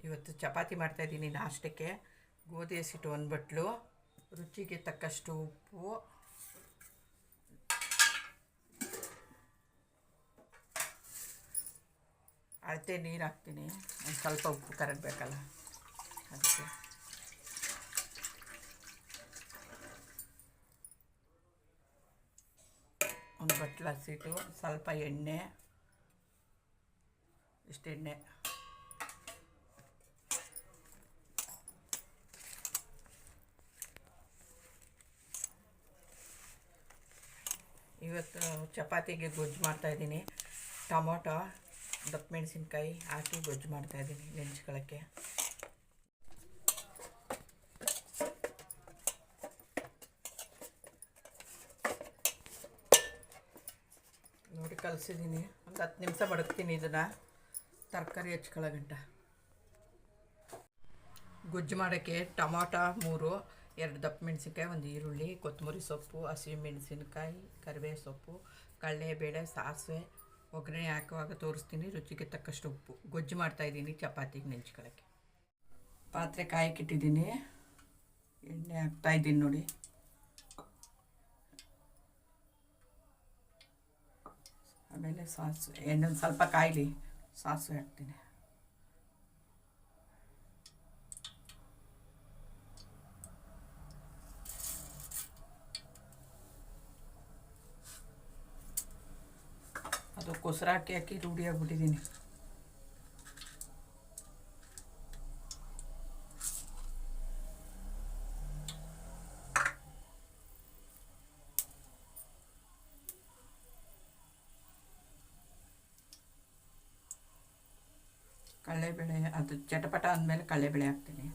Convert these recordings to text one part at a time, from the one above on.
ಇವತ್ತು ಚಪಾತಿ ಮಾಡ್ತಾಯಿದ್ದೀನಿ ನಾಷ್ಟಕ್ಕೆ. ಗೋಧಿ ಹಸಿಟ್ಟು ಒಂದು ಬಟ್ಲು, ರುಚಿಗೆ ತಕ್ಕಷ್ಟು ಉಪ್ಪು, ಅಳತೆ ನೀರು ಹಾಕ್ತೀನಿ. ಒಂದು ಸ್ವಲ್ಪ ಉಪ್ಪು ಕರಗಬೇಕಲ್ಲ ಅದಕ್ಕೆ. ಒಂದು ಬಟ್ಲು ಹಸಿಟ್ಟು, ಸ್ವಲ್ಪ ಎಣ್ಣೆ, ಇಷ್ಟು ಎಣ್ಣೆ, ಇವತ್ತು ಚಪಾತಿಗೆ ಗೊಜ್ಜು ಮಾಡ್ತಾಯಿದ್ದೀನಿ. ಟೊಮೊಟೊ, ದಪ್ಪ ಮೆಣಸಿನ್ಕಾಯಿ ಹಾಕಿ ಗೊಜ್ಜು ಮಾಡ್ತಾಯಿದ್ದೀನಿ ನೆಂಚ್ಕೊಳ್ಳೋಕ್ಕೆ. ನೋಡಿ ಕಲಸಿದ್ದೀನಿ. ಒಂದು 10 ನಿಮಿಷ ಮಡಗ್ತೀನಿ ಇದನ್ನು ತರಕಾರಿ ಹೆಚ್ಕೊಳ್ಳೋ ಗಂಟ. ಗೊಜ್ಜು ಮಾಡೋಕ್ಕೆ ಟೊಮೊಟೊ 3, 2 ದಪ್ಪ ಮೆಣಸಿನ್ಕಾಯಿ, 1 ಈರುಳ್ಳಿ, ಕೊತ್ತಂಬರಿ ಸೊಪ್ಪು, ಹಸಿಮೆಣಸಿನ್ಕಾಯಿ, ಕರಿಬೇವು ಸೊಪ್ಪು, ಕಡಲೆಬೇಳೆ, ಸಾಸಿವೆ ಒಗ್ಗರಣೆ ಹಾಕುವಾಗ ತೋರಿಸ್ತೀನಿ. ರುಚಿಗೆ ತಕ್ಕಷ್ಟು ಉಪ್ಪು. ಗೊಜ್ಜು ಮಾಡ್ತಾಯಿದ್ದೀನಿ ಚಪಾತಿಗೆ ನೆಂಚ್ಕೊಳ್ಳೋಕ್ಕೆ. ಪಾತ್ರೆ ಕಾಯಕ್ಕಿಟ್ಟಿದ್ದೀನಿ, ಎಣ್ಣೆ ಹಾಕ್ತಾಯಿದ್ದೀನಿ ನೋಡಿ. ಆಮೇಲೆ ಸಾಸಿವೆ, ಎಣ್ಣೆ ಒಂದು ಸ್ವಲ್ಪ ಕಾಯಲಿ, ಸಾಸಿವೆ ಹಾಕ್ತೀನಿ. ಅದು ಕೊಸರ ಹಾಕಿ ರೂಢಿ ಆಗಿಬಿಟ್ಟಿದ್ದೀನಿ. ಕಡಲೆಬೇಳೆ ಅದು ಚಟಪಟ ಅಂದಮೇಲೆ ಕಡಲೆಬೇಳೆ ಹಾಕ್ತೀನಿ.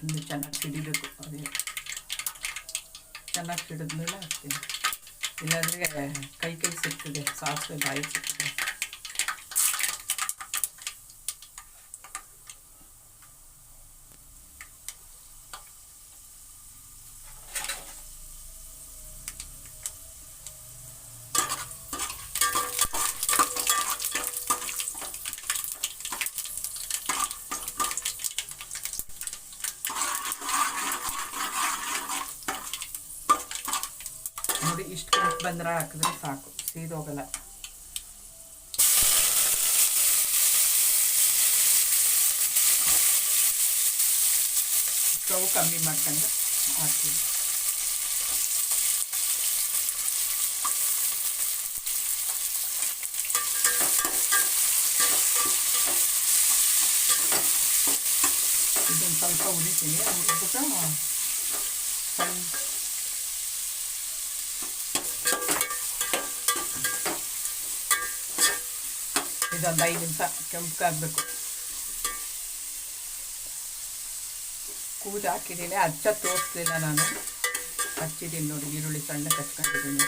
ಇನ್ನು ಚೆನ್ನಾಗಿ ಸಿಡಿಬೇಕು. ಅದೇ ಚೆನ್ನಾಗಿ ಸಿಡಿದ್ಮೇಲೆ ಹಾಕ್ತೀನಿ, ಇಲ್ಲಾಂದರೆ ಕೈ ಸಿಗ್ತದೆ, ಸಾಸಿವೆ ಬಾಯಿ ಸಿಗ್ತದೆ. ನೋಡಿ ಇಷ್ಟು ಕೆಂಪು ಬಂದ್ರೆ ಹಾಕಿದ್ರೆ ಸಾಕು, ಸೀದೋಗಲ್ಲ. ಸ್ಟವ್ ಕಮ್ಮಿ ಮಾಡ್ಕೊಂಡು ಹಾಕ್ತೀವಿ. ಇದನ್ನು ಸ್ವಲ್ಪ ಉರಿತೀನಿ. ಹುರಿದ್ಬಿಟ್ಟು ಸಣ್ಣ ಇದೊಂದು 5 ನಿಮಿಷ ಕೆಂಪಗಾಗಬೇಕು. ಕೂದು ಹಾಕಿದ್ದೀನಿ, ಹಚ್ಚ ತೋರಿಸ್ಲಿಲ್ಲ ನಾನು, ಹಚ್ಚಿದ್ದೀನಿ ನೋಡಿ. ಈರುಳ್ಳಿ ಸಣ್ಣ ಹಚ್ಕೊಂಡಿದ್ದೀನಿ.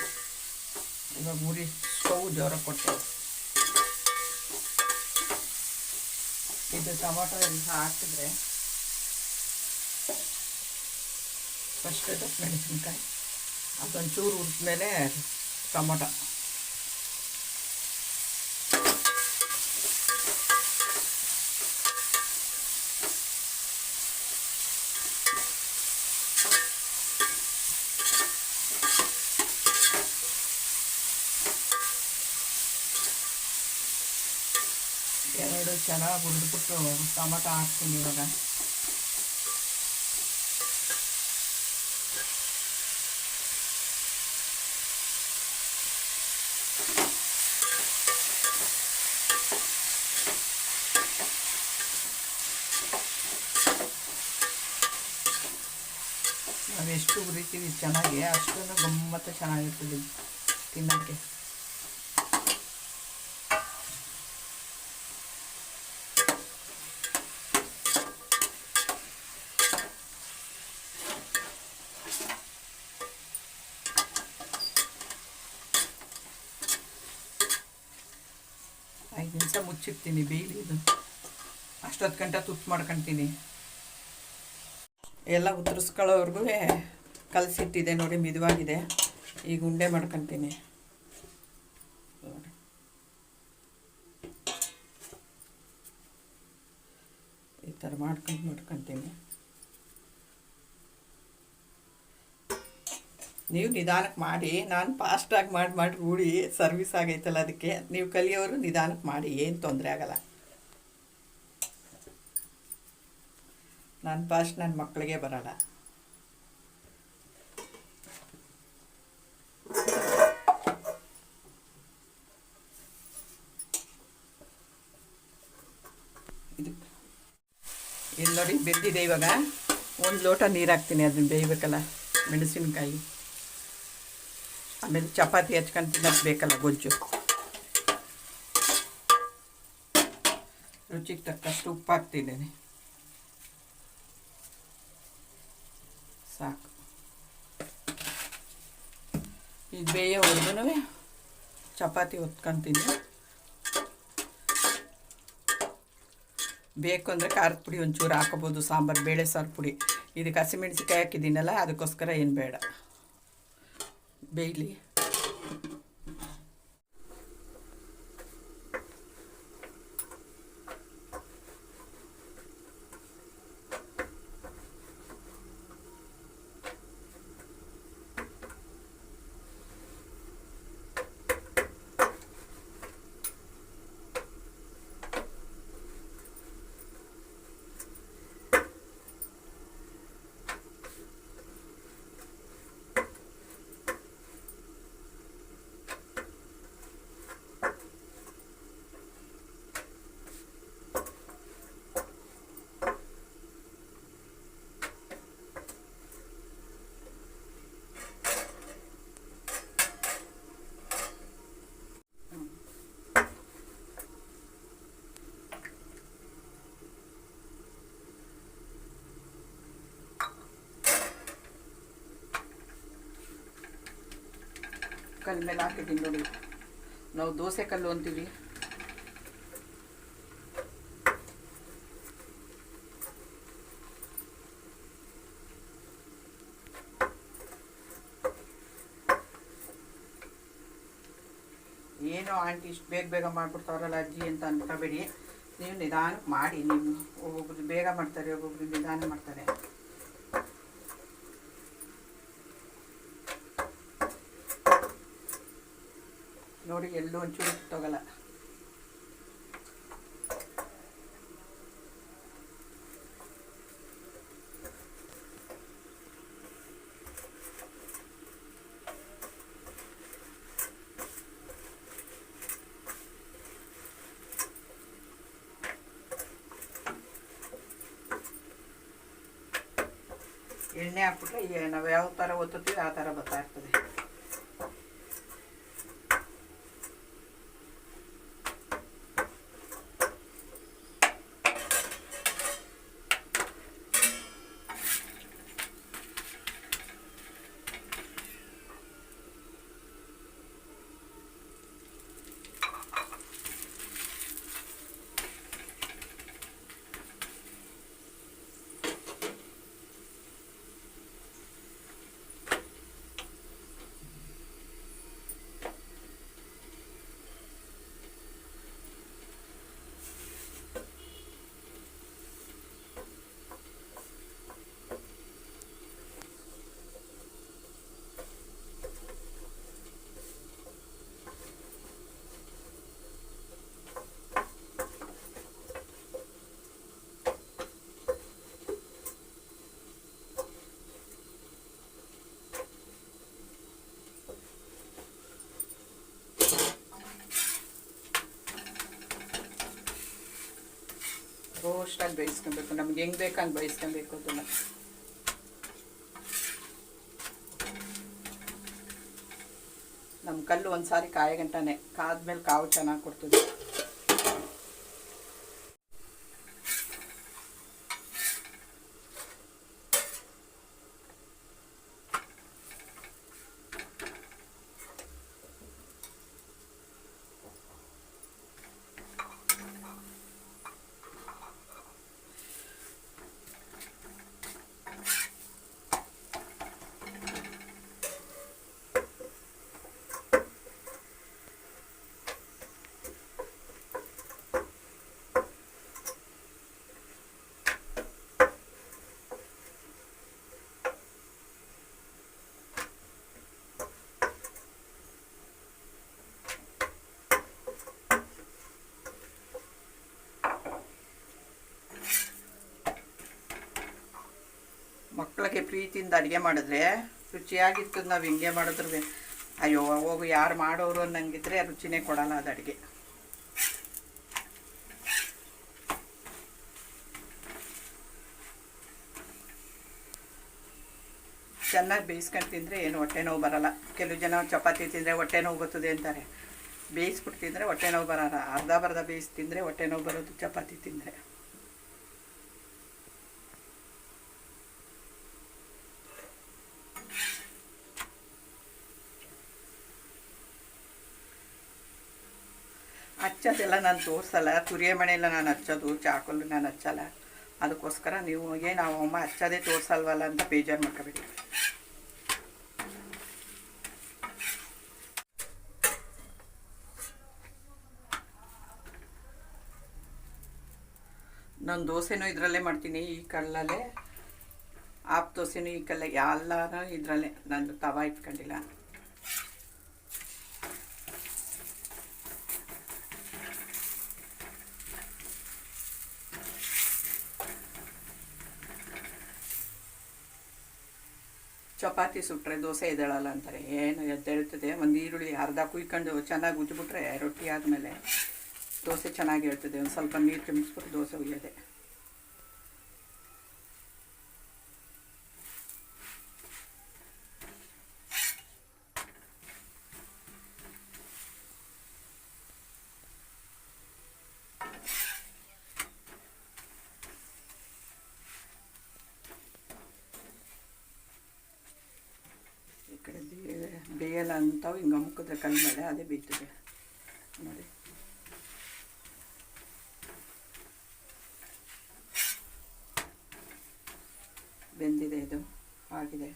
ಇವಾಗ ಉರಿ ಸ್ಟವ್ ಜೋರಾಗಿ ಕೊಡ್ತೇವೆ. ಇದು ಟೊಮೊಟೊ ಎಲ್ಲ ಹಾಕಿದ್ರೆ ಫಸ್ಟ್ ದಪ್ಪ ಮೆಣಸಿನ್ಕಾಯಿ, ಅದೊಂಚೂರು ಹುರಿದ್ಮೇಲೆ ಟೊಮೊಟೊ, ಎರಡು ಚೆನ್ನಾಗಿ ಹುರಿದ್ಬಿಟ್ಟು ಟೊಮೊಟೊ ಹಾಕ್ತೀನಿ ಇವಾಗ. ನಾವು ಎಷ್ಟು ಹುರಿತೀವಿ ಚೆನ್ನಾಗಿ ಅಷ್ಟು ಗಮ್ಮತ್ತು ಚೆನ್ನಾಗಿರ್ತದೆ ತಿನ್ನೋಕ್ಕೆ. 5 ನಿಮಿಷ ಮುಚ್ಚಿಡ್ತೀನಿ ಬೇಯಲಿ ಇದು. ಅಷ್ಟೊತ್ತು ಗಂಟೆ ತುತ್ತು ಮಾಡ್ಕೊತೀನಿ. ಎಲ್ಲ ಉತ್ತರಿಸ್ಕೊಳ್ಳೋವರೆಗೂ ಕಲಸಿಟ್ಟಿದೆ ನೋಡಿ, ಮಿದುವಾಗಿದೆ. ಈಗ ಉಂಡೆ ಮಾಡ್ಕೊತೀನಿ. ಈ ಥರ ಮಾಡ್ಕೊತೀನಿ. ನೀವು ನಿಧಾನಕ್ಕೆ ಮಾಡಿ, ನಾನು ಫಾಸ್ಟಾಗಿ ಮಾಡಿ ರೂಢಿ ಸರ್ವಿಸ್ ಆಗೈತಲ್ಲ, ಅದಕ್ಕೆ ನೀವು ಕಲಿಯೋರು ನಿಧಾನಕ್ಕೆ ಮಾಡಿ, ಏನು ತೊಂದರೆ ಆಗಲ್ಲ. ನಾನು ಫಾಸ್ಟ್ ನನ್ನ ಮಕ್ಕಳಿಗೆ ಬರೋಲ್ಲ. ಇದು ಇಲ್ಲಿ ನೋಡಿ ಬೆಂದಿದೆ. ಇವಾಗ 1 ಲೋಟ ನೀರು ಹಾಕ್ತೀನಿ, ಅದನ್ನು ಬೇಯಬೇಕಲ್ಲ. ಮೆಣಸಿನ್ಕಾಯಿ, ಆಮೇಲೆ ಚಪಾತಿ ಹಚ್ಕೊಂಡು ತಿನ್ನಕ್ಕೆ ಬೇಕಲ್ಲ ಗೊಜ್ಜು. ರುಚಿಗೆ ತಕ್ಕಷ್ಟು ಉಪ್ಪು ಹಾಕ್ತಿದ್ದೇನೆ, ಸಾಕು. ಇದು ಬೇಯೋವರೆಗೂ ಚಪಾತಿ ಹೊತ್ಕೊತೀನಿ. ಬೇಕು ಅಂದರೆ ಖಾರದ ಪುಡಿ ಒಂಚೂರು ಹಾಕೋಬೋದು, ಸಾಂಬಾರು ಬೇಳೆ ಸಾರು ಪುಡಿ. ಇದಕ್ಕೆ ಹಸಿಮೆಣ್ಸಿಕಾಯಿ ಹಾಕಿದ್ದೀನಲ್ಲ, ಅದಕ್ಕೋಸ್ಕರ ಏನು ಬೇಡ. ಬೇಯಲಿ. ಕಲ್ ಮೇಲೆ ಹಾಕಿದ್ದೀನಿ ನೋಡಿ, ನಾವು ದೋಸೆ ಕಲ್ಲು ಅಂತೀವಿ. ಏನೋ ಆಂಟಿ ಇಷ್ಟು ಬೇಗ ಮಾಡಿಬಿಡ್ತಾರಲ್ಲ ಅಜ್ಜಿ ಅಂತ ಅನ್ಕೋಬೇಡಿ. ನೀವು ನಿಧಾನಕ್ಕೆ ಮಾಡಿ. ನೀವು ಒಬ್ಬೊಬ್ರು ಬೇಗ ಮಾಡ್ತಾರೆ, ಒಬ್ಬೊಬ್ರು ನಿಧಾನ ಮಾಡ್ತಾರೆ. ನೋಡಿ, ಎಲ್ಲೂ ಒಂಚೂರು ತಗೋಲ್ಲ. ಎಣ್ಣೆ ಹಾಕ್ಬಿಟ್ರೆ ನಾವು ಯಾವ ಥರ ಒತ್ತುತ್ತೀವಿ ಆ ಥರ ಬರ್ತಾ ಇರ್ತದೆ. ರೋಸ್ಟಾಗಿ ಬೇಯಿಸ್ಕೊಬೇಕು. ನಮ್ಗೆ ಹೆಂಗೆ ಬೇಕು ಹಂಗೆ ಬೇಯಿಸ್ಕೊಬೇಕು ಅದನ್ನು. ನಮ್ಮ ಕಲ್ಲು ಒಂದು ಸಾರಿ ಕಾಯ ಗಂಟನೆ ಕಾದ್ಮೇಲೆ ಕಾವು ಚೆನ್ನಾಗಿ ಕೊಡ್ತದೆ. ಮಕ್ಕಳಿಗೆ ಪ್ರೀತಿಯಿಂದ ಅಡುಗೆ ಮಾಡಿದ್ರೆ ರುಚಿಯಾಗಿರ್ತದೆ. ನಾವು ಹಿಂಗೆ ಮಾಡಿದ್ರು ಅಯ್ಯೋ ಹೋಗು ಯಾರು ಮಾಡೋರು ಅನ್ನಂಗಿದ್ರೆ ರುಚಿನೇ ಕೊಡಲ್ಲ ಅದು ಅಡುಗೆ. ಚೆನ್ನಾಗಿ ಬೇಯಿಸ್ಕೊಂಡು ತಿಂದರೆ ಏನು ಹೊಟ್ಟೆ ನೋವು ಬರೋಲ್ಲ. ಕೆಲವು ಜನ ಚಪಾತಿ ತಿಂದರೆ ಹೊಟ್ಟೆ ನೋವು ಬರ್ತದೆ ಅಂತಾರೆ. ಬೇಯಿಸ್ಬಿಟ್ಟು ತಿಂದರೆ ಹೊಟ್ಟೆ ನೋವು ಬರೋಲ್ಲ. ಅರ್ಧ ಬೇಯಿಸಿ ತಿಂದರೆ ಹೊಟ್ಟೆ ನೋವು ಬರೋದು ಚಪಾತಿ ತಿಂದರೆ. ಹಚ್ಚೋದೆಲ್ಲ ನಾನು ತೋರಿಸಲ್ಲ. ತುರಿಯ ಮನೆಯೆಲ್ಲ ನಾನು ಹಚ್ಚೋದು, ಚಾಕುಲು ನಾನು ಹಚ್ಚಲ್ಲ. ಅದಕ್ಕೋಸ್ಕರ ನೀವು ಏನು ಅಮ್ಮ ಹಚ್ಚೋದೇ ತೋರಿಸಲ್ವಲ್ಲ ಅಂತ ಬೇಜಾರು ಮಾಡ್ಕೋಬೇಡಿ. ನಾನು ದೋಸೆನೂ ಇದರಲ್ಲೇ ಮಾಡ್ತೀನಿ, ಈ ಕಲ್ಲಲ್ಲೇ. ಆಪ್ ದೋಸೆನೂ ಈ ಕಲ್ಲೇ, ಎಲ್ಲನೂ ಇದರಲ್ಲೇ. ನಾನು ತವಾ ಇಟ್ಕೊಂಡಿಲ್ಲ. ಚಪಾತಿ ಸುಟ್ಟರೆ ದೋಸೆ ಎದ್ದೇಳಲ್ಲ ಅಂತಾರೆ. ಏನು ಎದ್ದೇಳ್ತದೆ. ಒಂದು ಈರುಳ್ಳಿ ಅರ್ಧ ಕುಯ್ಕೊಂಡು ಚೆನ್ನಾಗಿ ಉಜ್ಜಿಬಿಟ್ರೆ ರೊಟ್ಟಿ ಆದಮೇಲೆ ದೋಸೆ ಚೆನ್ನಾಗಿ ಹೇಳ್ತದೆ. ಒಂದು ಸ್ವಲ್ಪ ನೀರು ಚಿಮ್ಮಿಸ್ಬಿಟ್ಟು ದೋಸೆ ಹುಯ್ಯೋದೆ. ಈ ಕಡೆ ಬೇಯಲ್ಲ ಅಂತಾವು ಹಿಂಗೆ ಮುಕ್ಕಿದ್ರೆ ಕಲ್ ಮೇಲೆ ಅದೇ ಬೇಯ್ತದೆ ನೋಡಿ. ಬೆಂದಿದೆ, ಇದು ಆಗಿದೆ.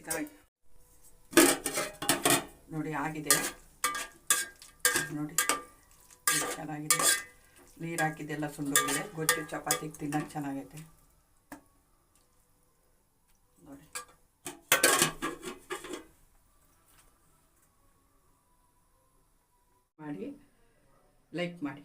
ಇದಾಗಿ ನೋಡಿ ಆಗಿದೆ ನೋಡಿ, ಎಷ್ಟು ಚೆನ್ನಾಗಿದೆ. ನೀರು ಹಾಕಿದ್ದೆಲ್ಲ ಸುಂದೋಗಿದೆ. ಗೊಜ್ಜು ಚಪಾತಿಗೆ ತಿನ್ನೋಕ್ಕೆ ಚೆನ್ನಾಗೈತೆ ನೋಡಿ. ಮಾಡಿ ಲೈಕ್ ಮಾಡಿ.